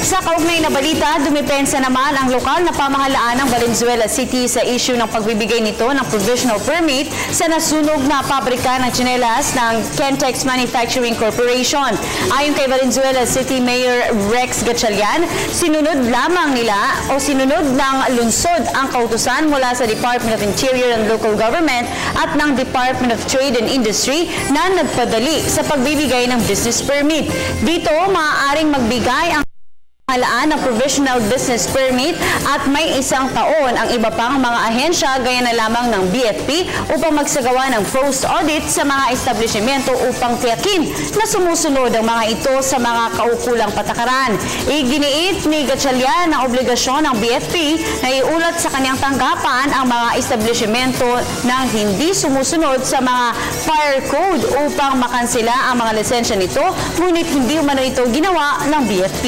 Sa kaugnay na balita, dumipensa naman ang lokal na pamahalaan ng Valenzuela City sa issue ng pagbibigay nito ng provisional permit sa nasunog na pabrika ng tsinelas ng Kentex Manufacturing Corporation. Ayon kay Valenzuela City Mayor Rex Gatchalian, sinunod ng lungsod ang kautusan mula sa Department of Interior and Local Government at ng Department of Trade and Industry na nagpadali sa pagbibigay ng business permit. Dito, maaaring magbigay ang pamahalaan ng provisional business permit at may 1 taon ang iba pang mga ahensya gaya na lamang ng BFP upang magsagawa ng post-audit sa mga establishmento upang tiyakin na sumusunod ang mga ito sa mga kaukulang patakaran. Iginiit ni Gatchalian ang obligasyon ng BFP na iulat sa kanyang tanggapan ang mga establishmento na hindi sumusunod sa mga fire code upang makansela ang mga lisensya nito, ngunit hindi umano ito ginawa ng BFP.